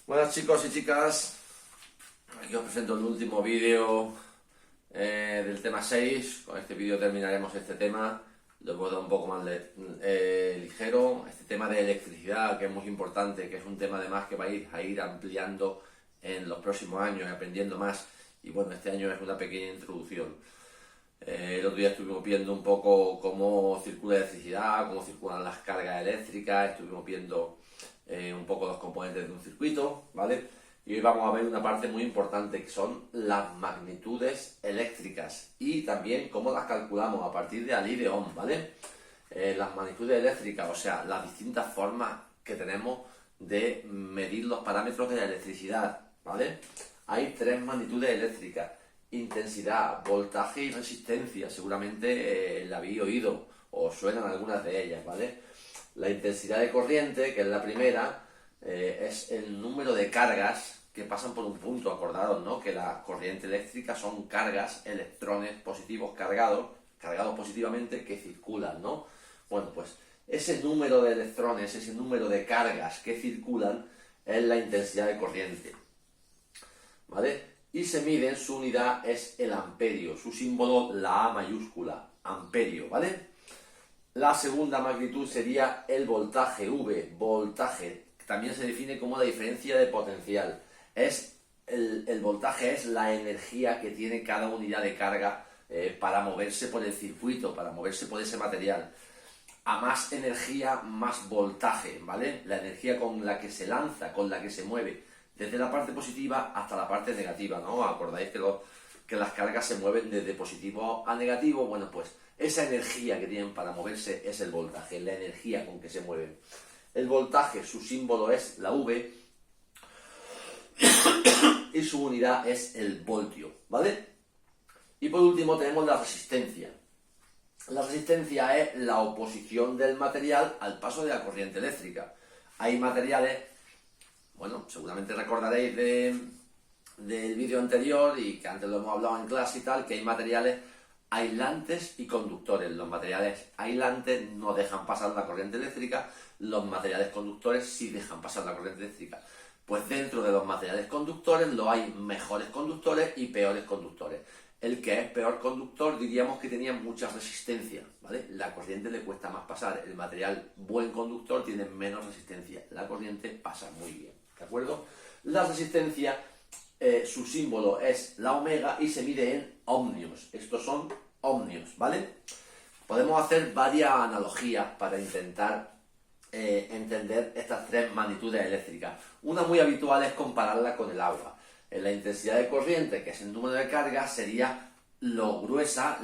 Buenas chicos y chicas, aquí os presento el último vídeo del tema 6. Con este vídeo terminaremos este tema, lo puedo dar un poco más ligero. Este tema de electricidad, que es muy importante, que es un tema además que vais a ir ampliando en los próximos años y aprendiendo más. Y bueno, este año es una pequeña introducción. El otro día estuvimos viendo un poco cómo circula la electricidad, cómo circulan las cargas eléctricas, estuvimos viendo un poco los componentes de un circuito, ¿vale? Y hoy vamos a ver una parte muy importante, que son las magnitudes eléctricas y también cómo las calculamos a partir de Ali de Ohm, ¿vale? Las magnitudes eléctricas, o sea, las distintas formas que tenemos de medir los parámetros de la electricidad, ¿vale? Hay tres magnitudes eléctricas: intensidad, voltaje y resistencia. Seguramente la habéis oído o suenan algunas de ellas, ¿vale? La intensidad de corriente, que es la primera, es el número de cargas que pasan por un punto. Acordaros, ¿no?, que la corriente eléctrica son cargas, electrones positivos cargados positivamente, que circulan, ¿no? Bueno, pues ese número de electrones, ese número de cargas que circulan, es la intensidad de corriente, ¿vale? Y se mide, su unidad es el amperio, su símbolo la A mayúscula, amperio, ¿vale? La segunda magnitud sería el voltaje, V, voltaje, que también se define como la diferencia de potencial. El voltaje es la energía que tiene cada unidad de carga para moverse por el circuito, para moverse por ese material. A más energía, más voltaje, ¿vale? La energía con la que se lanza, con la que se mueve, desde la parte positiva hasta la parte negativa, ¿no? ¿Acordáis que las cargas se mueven desde positivo a negativo? Bueno, pues esa energía que tienen para moverse es el voltaje, la energía con que se mueven. El voltaje, su símbolo es la V y su unidad es el voltio, ¿vale? Y por último tenemos la resistencia. La resistencia es la oposición del material al paso de la corriente eléctrica. Hay materiales, bueno, seguramente recordaréis del vídeo anterior, y que antes lo hemos hablado en clase y tal, que hay materiales aislantes y conductores. Los materiales aislantes no dejan pasar la corriente eléctrica, los materiales conductores sí dejan pasar la corriente eléctrica. Pues dentro de los materiales conductores lo hay mejores conductores y peores conductores. El que es peor conductor diríamos que tenía mucha resistencia, ¿vale? La corriente le cuesta más pasar. El material buen conductor tiene menos resistencia. La corriente pasa muy bien, ¿de acuerdo? La resistencia, su símbolo es la omega y se mide en ohmios. Estos son ohmios, ¿vale? Podemos hacer varias analogías para intentar entender estas tres magnitudes eléctricas. Una muy habitual es compararla con el agua. La intensidad de corriente, que es el número de cargas, sería lo gruesa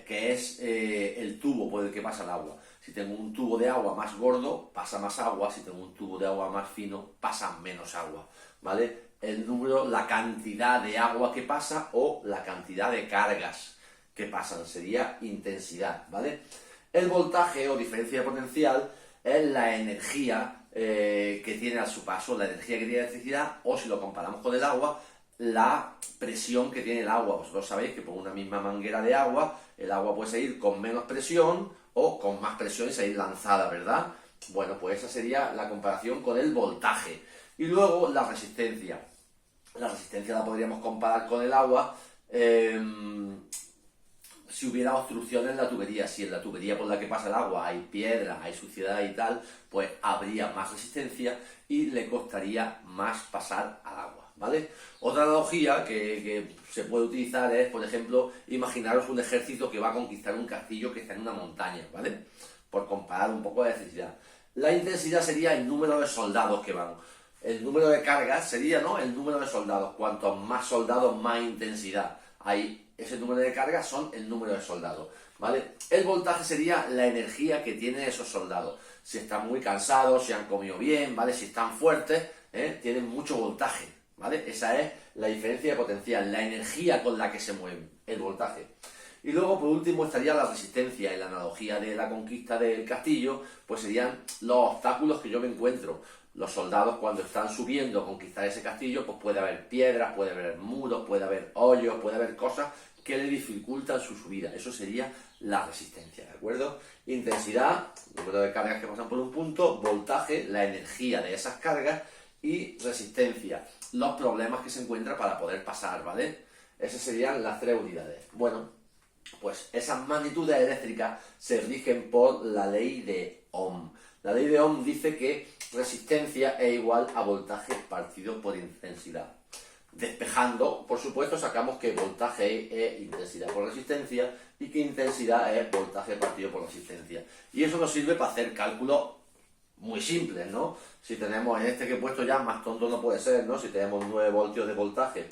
que es el tubo por el que pasa el agua. Si tengo un tubo de agua más gordo, pasa más agua. Si tengo un tubo de agua más fino, pasa menos agua, ¿vale? El número, la cantidad de agua que pasa o la cantidad de cargas que pasan sería intensidad, ¿vale? El voltaje o diferencia de potencial es la energía que tiene a su paso, la energía que tiene la electricidad, o si lo comparamos con el agua, la presión que tiene el agua. Vosotros sabéis que por una misma manguera de agua, el agua puede salir con menos presión o con más presión y salir lanzada, ¿verdad? Bueno, pues esa sería la comparación con el voltaje. Y luego la resistencia. La resistencia la podríamos comparar con el agua si hubiera obstrucciones en la tubería. Si en la tubería por la que pasa el agua hay piedra, hay suciedad y tal, pues habría más resistencia y le costaría más pasar al agua, ¿vale? Otra analogía que se puede utilizar es, por ejemplo, imaginaros un ejército que va a conquistar un castillo que está en una montaña, ¿vale? Por comparar un poco la electricidad. La intensidad sería el número de soldados que van. El número de cargas sería, ¿no?, el número de soldados. Cuantos más soldados, más intensidad. Ese número de cargas son el número de soldados, ¿vale? El voltaje sería la energía que tienen esos soldados. Si están muy cansados, si han comido bien, ¿vale? Si están fuertes, tienen mucho voltaje, ¿vale? Esa es la diferencia de potencial, la energía con la que se mueven, el voltaje. Y luego, por último, estaría la resistencia. En la analogía de la conquista del castillo, pues serían los obstáculos que yo me encuentro. Los soldados, cuando están subiendo a conquistar ese castillo, pues puede haber piedras, puede haber muros, puede haber hoyos, puede haber cosas que le dificultan su subida. Eso sería la resistencia, ¿de acuerdo? Intensidad, número de cargas que pasan por un punto, voltaje, la energía de esas cargas, y resistencia, los problemas que se encuentra para poder pasar, ¿vale? Esas serían las 3 unidades. Bueno, pues esas magnitudes eléctricas se rigen por la ley de Ohm. La ley de Ohm dice que resistencia es igual a voltaje partido por intensidad. Despejando, por supuesto, sacamos que voltaje es intensidad por resistencia y que intensidad es voltaje partido por resistencia. Y eso nos sirve para hacer cálculos muy simples, ¿no? Si tenemos, en este que he puesto ya, más tonto no puede ser, ¿no? Si tenemos 9 voltios de voltaje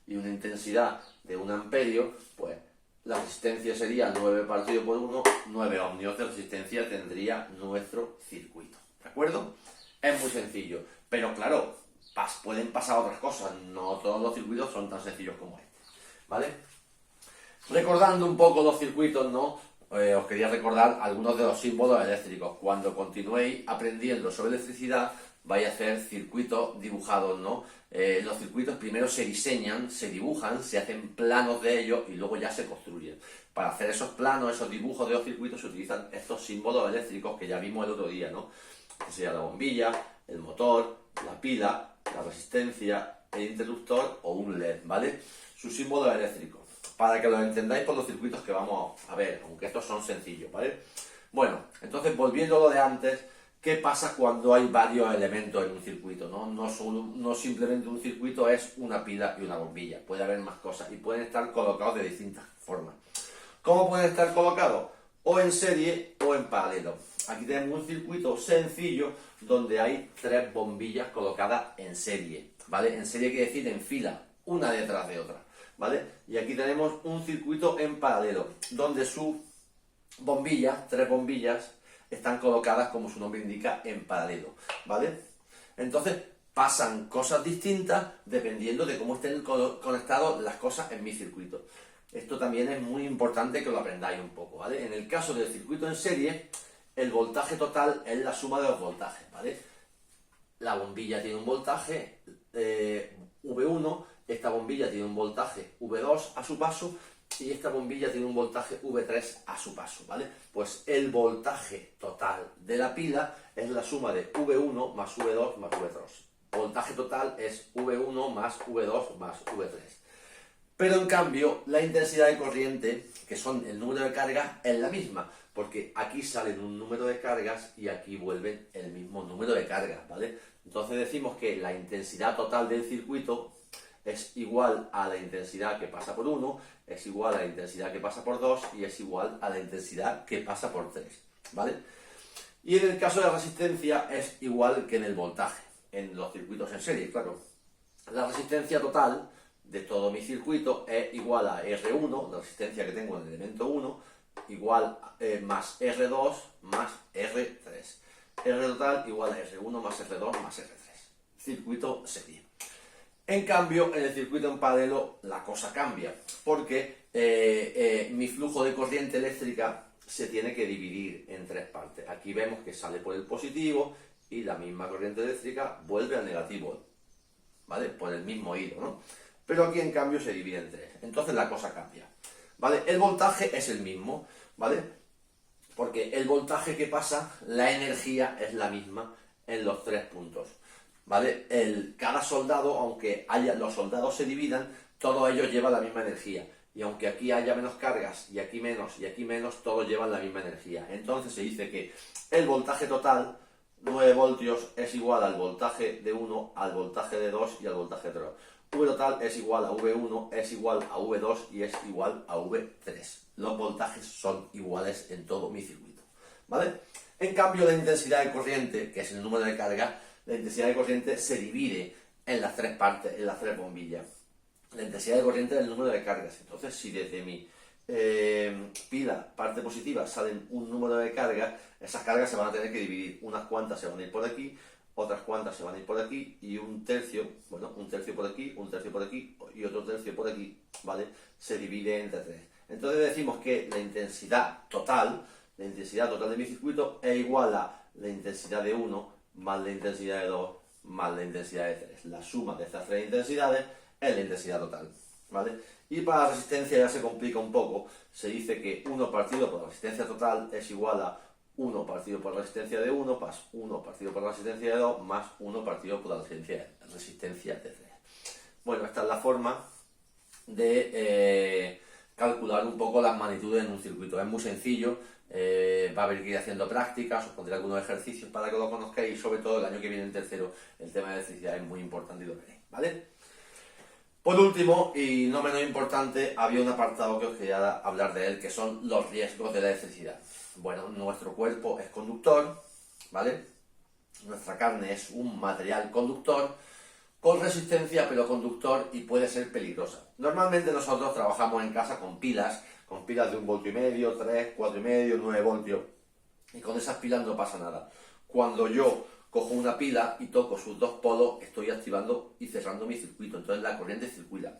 y una intensidad de 1 amperio, pues la resistencia sería 9 partido por 1, 9 ohmios de resistencia tendría nuestro circuito, ¿de acuerdo? Es muy sencillo, pero claro, pueden pasar otras cosas, no todos los circuitos son tan sencillos como este, ¿vale? Recordando un poco los circuitos, ¿no? Os quería recordar algunos de los símbolos eléctricos. Cuando continuéis aprendiendo sobre electricidad, vais a hacer circuitos dibujados, ¿no? Los circuitos primero se diseñan, se dibujan, se hacen planos de ellos y luego ya se construyen. Para hacer esos planos, esos dibujos de los circuitos, se utilizan estos símbolos eléctricos que ya vimos el otro día, ¿no? Que sería la bombilla, el motor, la pila, la resistencia, el interruptor o un LED, ¿vale? Sus símbolos eléctricos, para que los entendáis por los circuitos que vamos a ver, aunque estos son sencillos, ¿vale? Bueno, entonces volviendo a lo de antes, ¿qué pasa cuando hay varios elementos en un circuito? No simplemente un circuito es una pila y una bombilla, puede haber más cosas y pueden estar colocados de distintas formas. ¿Cómo pueden estar colocados? O en serie o en paralelo. Aquí tenemos un circuito sencillo donde hay 3 bombillas colocadas en serie, ¿vale? En serie quiere decir en fila, una detrás de otra, ¿vale? Y aquí tenemos un circuito en paralelo, donde sus bombillas, 3 bombillas, están colocadas, como su nombre indica, en paralelo, ¿vale? Entonces pasan cosas distintas dependiendo de cómo estén conectadas las cosas en mi circuito. Esto también es muy importante que lo aprendáis un poco, ¿vale? En el caso del circuito en serie, el voltaje total es la suma de los voltajes, ¿vale? La bombilla tiene un voltaje V1, esta bombilla tiene un voltaje V2 a su paso y esta bombilla tiene un voltaje V3 a su paso, ¿vale? Pues el voltaje total de la pila es la suma de V1 más V2 más V3. Voltaje total es V1 más V2 más V3. Pero en cambio, la intensidad de corriente, que son el número de cargas, es la misma, porque aquí salen un número de cargas y aquí vuelven el mismo número de cargas, ¿vale? Entonces decimos que la intensidad total del circuito es igual a la intensidad que pasa por 1, es igual a la intensidad que pasa por 2 y es igual a la intensidad que pasa por 3, ¿vale? Y en el caso de la resistencia es igual que en el voltaje, en los circuitos en serie, claro. La resistencia total de todo mi circuito es igual a R1, la resistencia que tengo en el elemento 1, igual más R2 más R3. R total igual a R1 más R2 más R3. Circuito serie. En cambio, en el circuito en paralelo la cosa cambia, porque mi flujo de corriente eléctrica se tiene que dividir en 3 partes. Aquí vemos que sale por el positivo y la misma corriente eléctrica vuelve al negativo, ¿vale? Por el mismo hilo, ¿no? Pero aquí en cambio se divide en 3. Entonces la cosa cambia, ¿vale? El voltaje es el mismo, ¿vale? Porque el voltaje que pasa, la energía es la misma en los 3 puntos, ¿vale? Cada soldado, aunque los soldados se dividan, todos ellos llevan la misma energía. Y aunque aquí haya menos cargas, y aquí menos, todos llevan la misma energía. Entonces se dice que el voltaje total, 9 voltios, es igual al voltaje de 1, al voltaje de 2 y al voltaje de 3. V total es igual a V1, es igual a V2 y es igual a V3. Los voltajes son iguales en todo mi circuito, ¿vale? En cambio, la intensidad de corriente, que es el número de carga, la intensidad de corriente se divide en las 3 partes, en las 3 bombillas. La intensidad de corriente es el número de cargas. Entonces, si desde mi pila, parte positiva, salen un número de cargas, esas cargas se van a tener que dividir. Unas cuantas se van a ir por aquí, otras cuantas se van a ir por aquí y un tercio por aquí, un tercio por aquí y otro tercio por aquí, ¿vale? Se divide entre 3. Entonces decimos que la intensidad total de mi circuito es igual a la intensidad de 1 más la intensidad de 2 más la intensidad de 3. La suma de estas 3 intensidades es la intensidad total, ¿vale? Y para la resistencia ya se complica un poco. Se dice que 1 partido por la resistencia total es igual a 1 partido por la resistencia de 1, más 1 partido por la resistencia de 2, más 1 partido por la resistencia de 3. Bueno, esta es la forma de calcular un poco las magnitudes en un circuito. Es muy sencillo, va a haber que ir haciendo prácticas, os pondré algunos ejercicios para que lo conozcáis y sobre todo el año que viene en tercero el tema de electricidad es muy importante y lo veréis, ¿vale? Por último, y no menos importante, había un apartado que os quería hablar de él, que son los riesgos de la electricidad. Bueno, nuestro cuerpo es conductor, ¿vale? Nuestra carne es un material conductor, con resistencia pero conductor y puede ser peligrosa. Normalmente nosotros trabajamos en casa con pilas de 1,5 voltios, 3, 4,5, 9 voltios, y con esas pilas no pasa nada. Cuando yo cojo una pila y toco sus dos polos, estoy activando y cerrando mi circuito, entonces la corriente circula.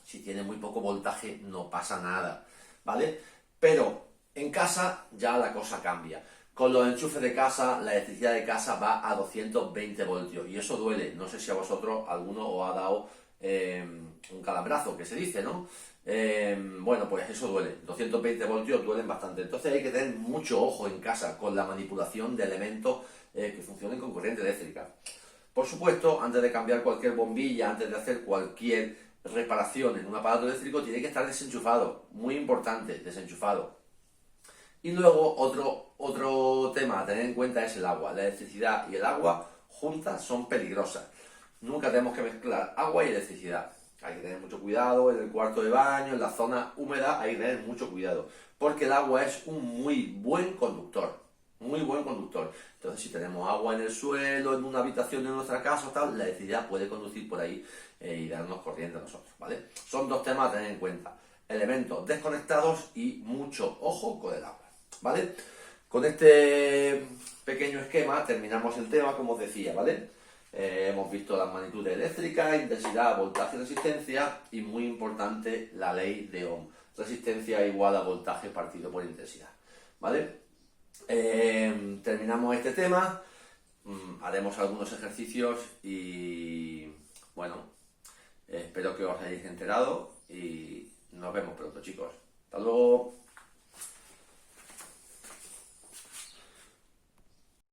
Si tiene muy poco voltaje no pasa nada, ¿vale? Pero en casa ya la cosa cambia. Con los enchufes de casa, la electricidad de casa va a 220 voltios y eso duele. No sé si a vosotros alguno os ha dado un calambrazo, que se dice, ¿no? Bueno, pues eso duele. 220 voltios duelen bastante. Entonces hay que tener mucho ojo en casa con la manipulación de elementos que funcionen con corriente eléctrica. Por supuesto, antes de cambiar cualquier bombilla, antes de hacer cualquier reparación en un aparato eléctrico, tiene que estar desenchufado. Muy importante, desenchufado. Y luego otro tema a tener en cuenta es el agua. La electricidad y el agua juntas son peligrosas. Nunca tenemos que mezclar agua y electricidad. Hay que tener mucho cuidado en el cuarto de baño, en la zona húmeda, hay que tener mucho cuidado. Porque el agua es un muy buen conductor. Muy buen conductor. Entonces, si tenemos agua en el suelo, en una habitación de nuestra casa o tal, la electricidad puede conducir por ahí y darnos corriente a nosotros, ¿vale? Son dos temas a tener en cuenta. Elementos desconectados y mucho ojo con el agua, ¿vale? Con este pequeño esquema terminamos el tema, como os decía, ¿vale? Hemos visto las magnitudes eléctricas, intensidad, voltaje, resistencia y muy importante la ley de Ohm. Resistencia igual a voltaje partido por intensidad, ¿vale? Terminamos este tema, haremos algunos ejercicios y bueno, espero que os hayáis enterado y nos vemos pronto, chicos. Hasta luego.